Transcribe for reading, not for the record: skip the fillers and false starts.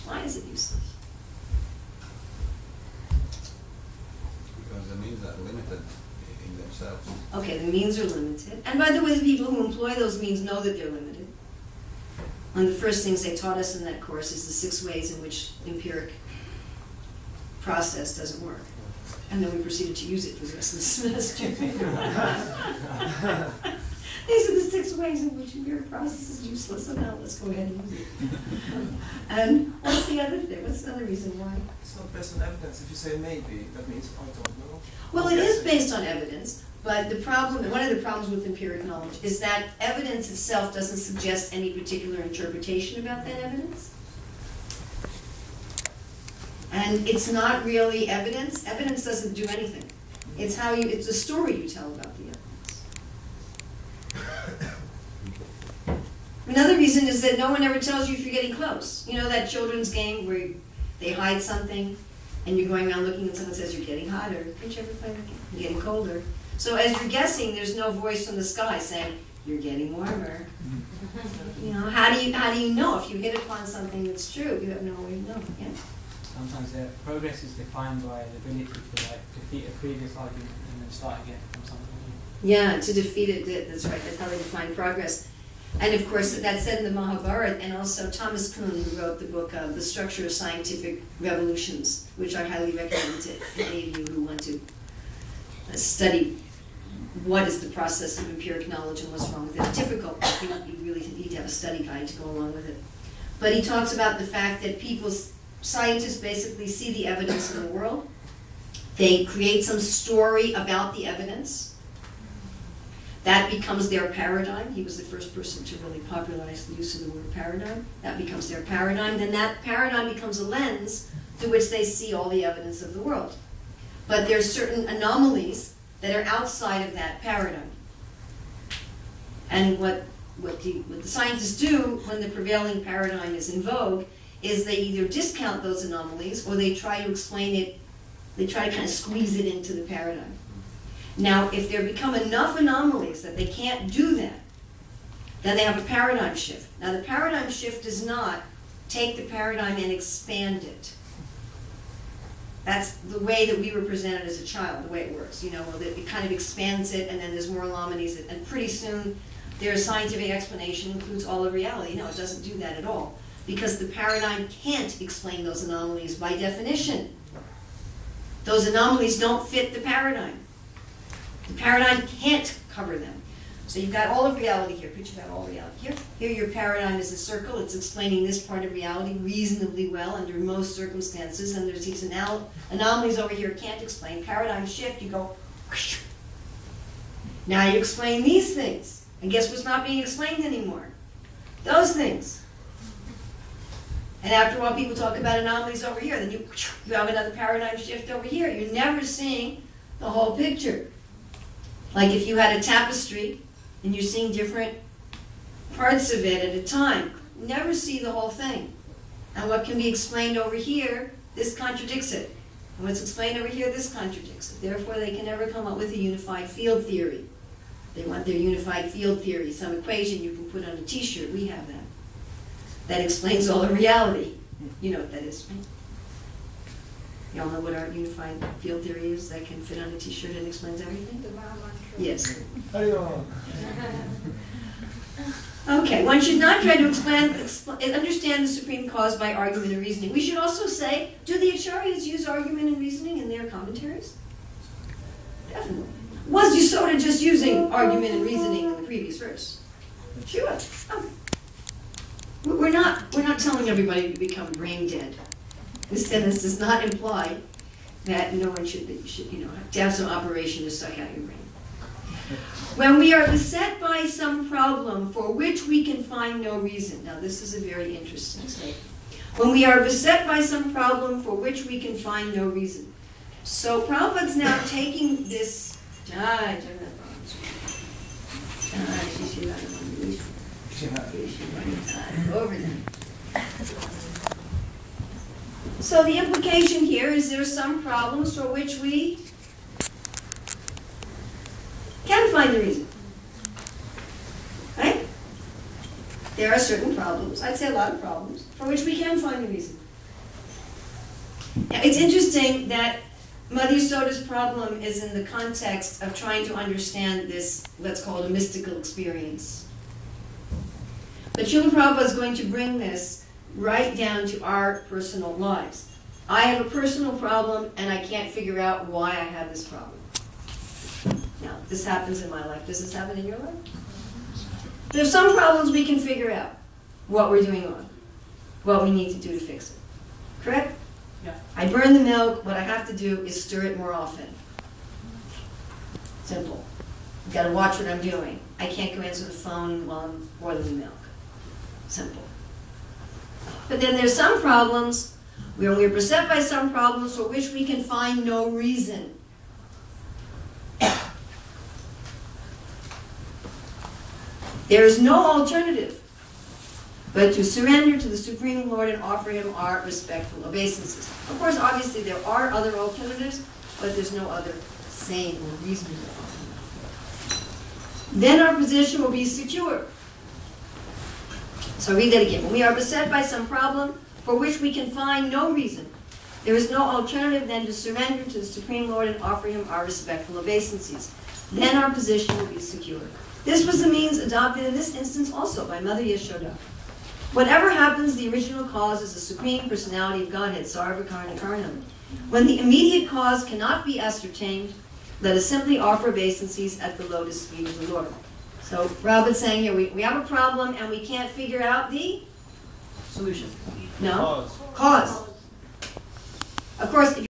Why is it useless? Because the means are limited in themselves. Okay, the means are limited. And by the way, the people who employ those means know that they're limited. One of the first things they taught us in that course is the 6 ways in which empiric process doesn't work. And then we proceeded to use it for the rest of the semester. These are the 6 ways in which empiric process is useless, so now let's go ahead and use it. And what's the other thing? What's the other reason why? It's not based on evidence. If you say maybe, that means I don't know. Well, it is based on evidence, but the problem, one of the problems with empiric knowledge is that evidence itself doesn't suggest any particular interpretation about that evidence. And it's not really evidence. Evidence doesn't do anything. It's how you, it's a story you tell about the evidence. Another reason is that no one ever tells you if you're getting close. You know that children's game where they hide something and you're going around looking and someone says you're getting hotter. Didn't you ever play that game? You're getting colder. So as you're guessing, there's no voice from the sky saying, you're getting warmer. You know, how do you know if you hit upon something that's true? You have no way of knowing. Yeah? Sometimes progress is defined by the ability to defeat a previous argument and then start again from something new. Yeah, to defeat it, that's right. That's how they define progress. And of course, that's said in the Mahabharata, and also Thomas Kuhn, who wrote the book The Structure of Scientific Revolutions, which I highly recommend to any of you who want to study what is the process of empiric knowledge and what's wrong with it. It's difficult. You really need to have a study guide to go along with it. But he talks about the fact that scientists basically see the evidence in the world. They create some story about the evidence. That becomes their paradigm. He was the first person to really popularize the use of the word paradigm. That becomes their paradigm. Then that paradigm becomes a lens through which they see all the evidence of the world. But there are certain anomalies that are outside of that paradigm. And what the scientists do when the prevailing paradigm is in vogue is they either discount those anomalies or they try to explain it, they try to kind of squeeze it into the paradigm. Now, if there become enough anomalies that they can't do that, then they have a paradigm shift. Now, the paradigm shift does not take the paradigm and expand it. That's the way that we were presented as a child, the way it works. You know, well, it kind of expands it, and then there's more anomalies, and pretty soon their scientific explanation includes all of reality. No, it doesn't do that at all, because the paradigm can't explain those anomalies by definition. Those anomalies don't fit the paradigm. The paradigm can't cover them. So you've got all of reality here. Picture that all reality. Here your paradigm is a circle. It's explaining this part of reality reasonably well under most circumstances. And there's these anomalies over here can't explain. Paradigm shift, you go, whoosh. Now you explain these things. And guess what's not being explained anymore? Those things. And after a while people talk about anomalies over here. Then you have another paradigm shift over here. You're never seeing the whole picture. Like if you had a tapestry and you're seeing different parts of it at a time, you never see the whole thing. And what can be explained over here, this contradicts it. And what's explained over here, this contradicts it. Therefore, they can never come up with a unified field theory. They want their unified field theory, some equation you can put on a t-shirt. We have that. That explains all of reality. You know what that is, right? You all know what our unified field theory is that can fit on a t-shirt and explains everything? Yes. Okay, one should not try to understand the supreme cause by argument and reasoning. We should also say, do the Acharyas use argument and reasoning in their commentaries? Definitely. Was Yashoda just using argument and reasoning in the previous verse? She was. Okay. We're not telling everybody to become brain dead. This sentence does not imply that no one should to have some operation to suck out your brain. When we are beset by some problem for which we can find no reason. Now this is a very interesting statement. When we are beset by some problem for which we can find no reason. So Prabhupada's now taking this. Over them. So the implication here is there are some problems for which we can find the reason. Right? There are certain problems, I'd say a lot of problems, for which we can find the reason. Now, it's interesting that Mother Yasoda's problem is in the context of trying to understand this, let's call it a mystical experience. But Srila Prabhupada is going to bring this right down to our personal lives. I have a personal problem and I can't figure out why I have this problem. Now, this happens in my life. Does this happen in your life? There's some problems we can figure out what we're doing wrong, what we need to do to fix it. Correct? Yeah. I burn the milk. What I have to do is stir it more often. Simple. I've got to watch what I'm doing. I can't go answer the phone while I'm boiling the milk. Simple. But then there's some problems where we're beset by some problems for which we can find no reason. There is no alternative but to surrender to the Supreme Lord and offer Him our respectful obeisances. Of course, obviously, there are other alternatives, but there's no other sane or reasonable alternative. Then our position will be secure. So read that again. When we are beset by some problem for which we can find no reason, there is no alternative than to surrender to the Supreme Lord and offer Him our respectful obeisances. Then our position will be secure. This was the means adopted in this instance also by Mother Yashoda. Whatever happens, the original cause is the Supreme Personality of Godhead, Sarvakarna Karnam. When the immediate cause cannot be ascertained, let us simply offer obeisances at the lotus feet of the Lord. So Prabhupada's saying here, we have a problem and we can't figure out the Solution. no Cause. cause. Of course, if